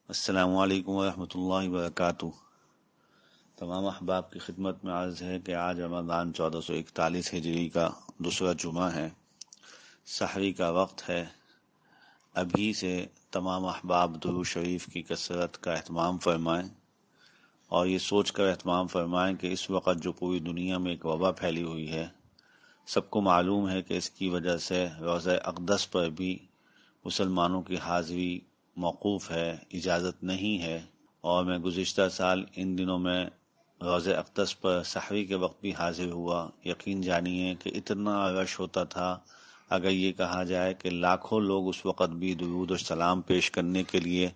السلام علیکم ورحمۃ اللہ وبرکاتہ۔ تمام احباب کی خدمت میں عرض ہے کہ آج رمضان 1441 ہجری کا دوسرا جمعہ ہے، سحری کا وقت ہے۔ ابھی سے تمام احباب درود شریف کی کثرت کا اہتمام فرمائیں اور یہ سوچ کر اہتمام فرمائیں کہ اس وقت جو پوری دنیا میں ایک وبا پھیلی ہوئی ہے، سب کو معلوم ہے کہ اس کی وجہ سے روزہ اقدس پر بھی مسلمانوں کی حاضری موقوف ہے، اجازت نہیں ہے۔ اور میں گزشتہ سال ان دنوں میں روزہ اقدس پر سحری کے وقت بھی حاضر ہوا۔ یقین جانیے کہ اتنا رش ہوتا تھا، اگر یہ کہا جائے کہ لاکھوں لوگ اس وقت بھی درود و سلام پیش کرنے کے لیے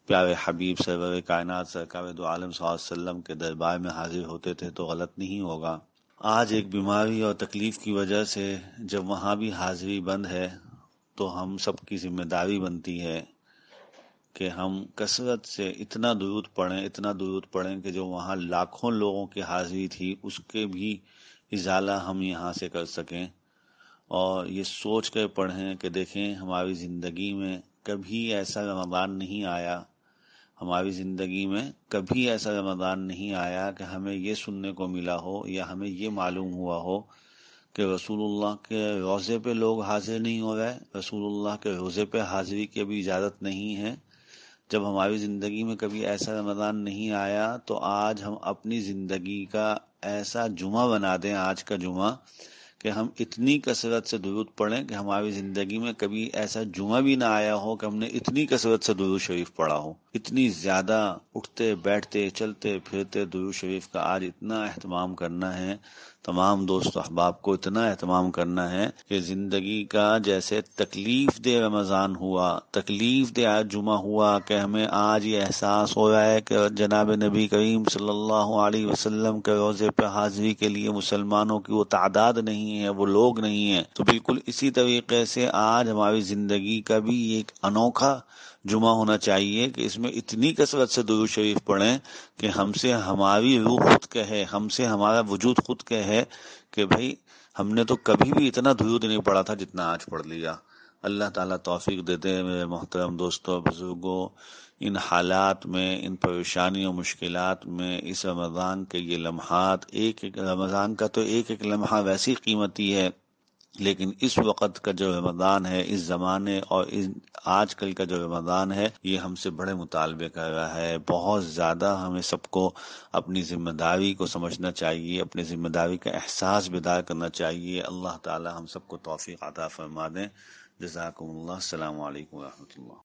پیارے حبیب سرور کائنات سرکار دو عالم صلی اللہ علیہ وسلم کے دربار میں حاضر ہوتے تھے تو غلط نہیں ہوگا۔ آج ایک بیماری اور تکلیف کی وجہ سے جب وہاں بھی حاضری بند ہے تو ہم سب کی ذمہ داری بنتی ہے کہ ہم کثرت سے اتنا درود پڑھیں کہ جو وہاں لاکھوں لوگوں کی حاضری تھی اس کے بھی ازالہ ہم یہاں سے کر سکیں، اور یہ سوچ کر پڑھیں کہ دیکھیں ہماری زندگی میں کبھی ایسا رمضان نہیں آیا، ہماری زندگی میں کبھی ایسا رمضان نہیں آیا کہ ہمیں یہ سننے کو ملا ہو یا ہمیں یہ معلوم ہوا ہو کہ رسول اللہ کے روزے پہ لوگ حاضر نہیں ہو رہے، رسول اللہ کے روزے پہ حاضری کی ابھی اجازت نہیں ہے۔ جب ہماری زندگی میں کبھی ایسا رمضان نہیں آیا تو آج ہم اپنی زندگی کا ایسا جمعہ بنا دیں، آج کا جمعہ، کہ ہم اتنی کثرت سے درود پڑھیں کہ ہماری زندگی میں کبھی ایسا جمعہ بھی نہ آیا ہو کہ ہم نے اتنی کثرت سے درود شریف پڑھا ہو۔ اتنی زیادہ اٹھتے بیٹھتے چلتے پھرتے درود شریف کا آج اتنا اہتمام کرنا ہے، تمام دوست احباب کو اتنا اہتمام کرنا ہے کہ زندگی کا جیسے تکلیف دہ رمضان ہوا، تکلیف دہ آج جمعہ ہوا، کہ ہمیں آج یہ احساس ہو رہا ہے کہ جناب نبی کریم صلی اللہ علیہ وسلم کے روزے پہ حاضری کے لیے مسلمانوں کی وہ تعداد نہیں ہے، وہ لوگ نہیں ہیں۔ تو بالکل اسی طریقے سے آج ہماری زندگی کا بھی ایک انوکھا جمعہ ہونا چاہیے کہ اس میں اتنی کثرت سے درود شریف پڑھیں کہ ہم سے ہماری روح خود کہے، ہم سے ہمارا وجود خود کہے کہ بھائی ہم نے تو کبھی بھی اتنا درود نہیں پڑھا تھا جتنا آج پڑھ لیا۔ اللہ تعالیٰ توفیق دیتے ہیں میرے محترم دوستوں بزرگوں، ان حالات میں، ان پریشانیوں مشکلات میں، اس رمضان کے یہ لمحات، ایک ایک رمضان کا تو ایک ایک لمحہ ویسی قیمتی ہے، لیکن اس وقت کا جو رمضان ہے، اس زمانے اور آج کل کا جو رمضان ہے، یہ ہم سے بڑے مطالبے کر رہا ہے۔ بہت زیادہ ہمیں سب کو اپنی ذمہ داری کو سمجھنا چاہیے، اپنی ذمہ داری کا احساس بیدار کرنا چاہیے۔ اللہ تعالی ہم سب کو توفیق عطا فرما دیں۔ جزاکم اللہ۔ السلام علیکم ورحمۃ اللہ۔